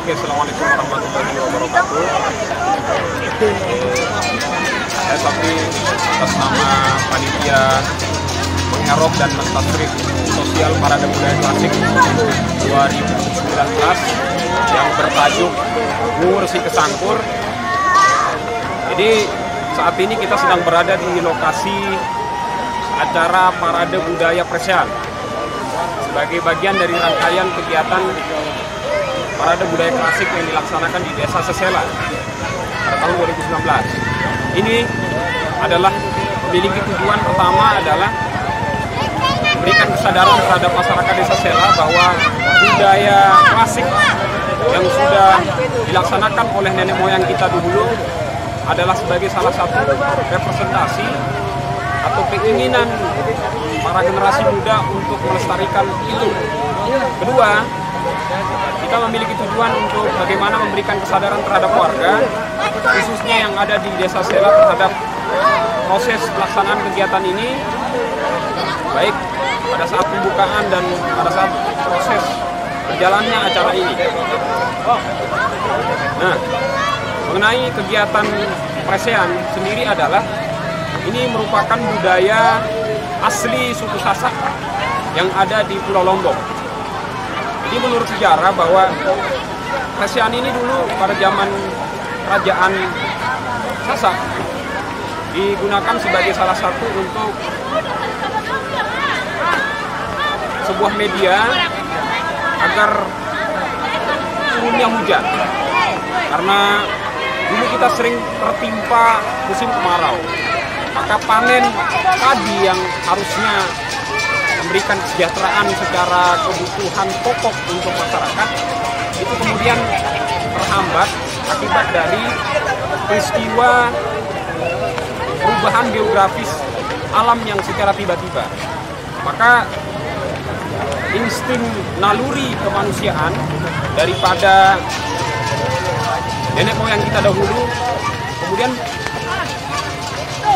Oke, assalamualaikum warahmatullahi wabarakatuh. Saya Safi atas nama panitia mengerok dan mentasrif sosial Parade Budaya Klasik 2019 yang bertajuk Ngur Si Kesangkur. Jadi saat ini kita sedang berada di lokasi acara Parade Budaya Presean sebagai bagian dari rangkaian kegiatan Parade Budaya Klasik yang dilaksanakan di Desa Sesela pada tahun 2019. Ini adalah memiliki tujuan pertama adalah memberikan kesadaran terhadap masyarakat Desa Sela bahwa budaya klasik yang sudah dilaksanakan oleh nenek moyang kita dulu adalah sebagai salah satu representasi atau keinginan para generasi muda untuk melestarikan itu. Kedua, kita memiliki tujuan untuk bagaimana memberikan kesadaran terhadap warga, khususnya yang ada di Desa Sela terhadap proses pelaksanaan kegiatan ini, baik pada saat pembukaan dan pada saat proses berjalannya acara ini. Nah, mengenai kegiatan Presean sendiri adalah ini merupakan budaya asli suku Sasak yang ada di Pulau Lombok. Jadi menurut sejarah bahwa Presean ini dulu pada zaman kerajaan Sasak digunakan sebagai salah satu untuk sebuah media agar turunnya hujan. Karena dulu kita sering tertimpa musim kemarau, maka panen padi yang harusnya memberikan kesejahteraan secara kebutuhan pokok untuk masyarakat itu kemudian terhambat akibat dari peristiwa perubahan geografis alam yang secara tiba-tiba. Maka insting naluri kemanusiaan daripada nenek moyang kita dahulu kemudian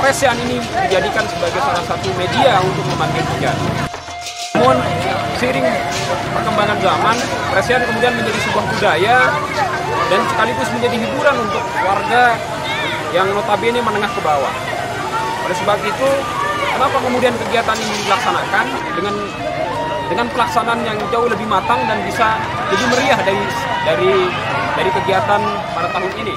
Presean ini dijadikan sebagai salah satu media untuk memanggil hujan. Namun seiring perkembangan zaman, Presean kemudian menjadi sebuah budaya dan sekaligus menjadi hiburan untuk warga yang notabene menengah ke bawah. Oleh sebab itu, kenapa kemudian kegiatan ini dilaksanakan dengan pelaksanaan yang jauh lebih matang dan bisa lebih meriah dari kegiatan pada tahun ini.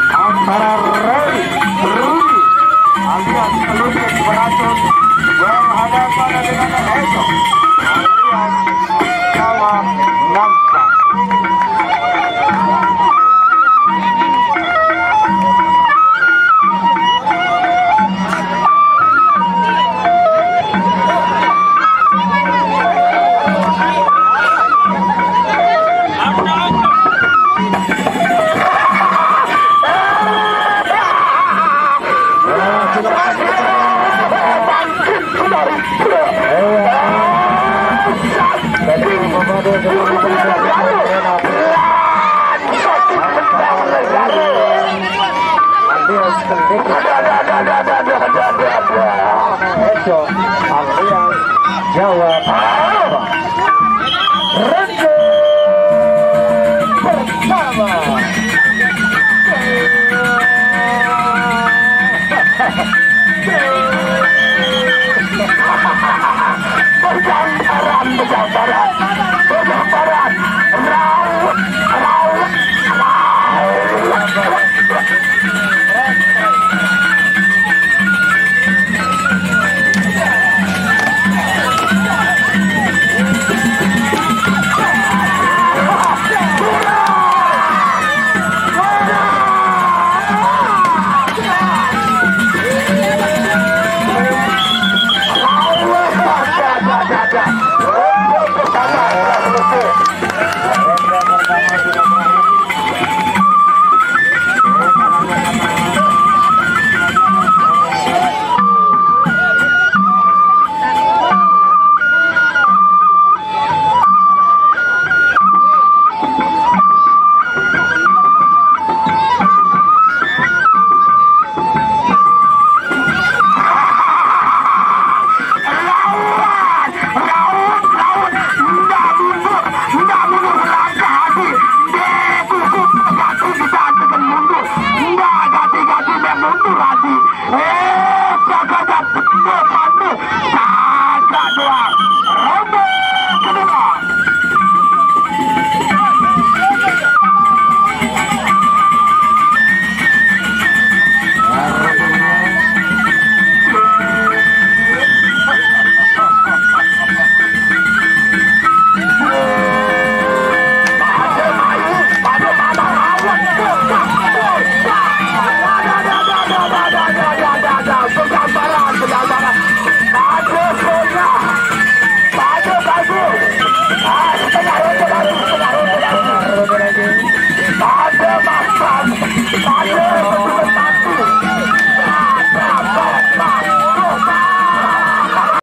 Antara Rudi alias pelukis beracun berhadapan dengan Edo alias Jawa Nangka. Jawa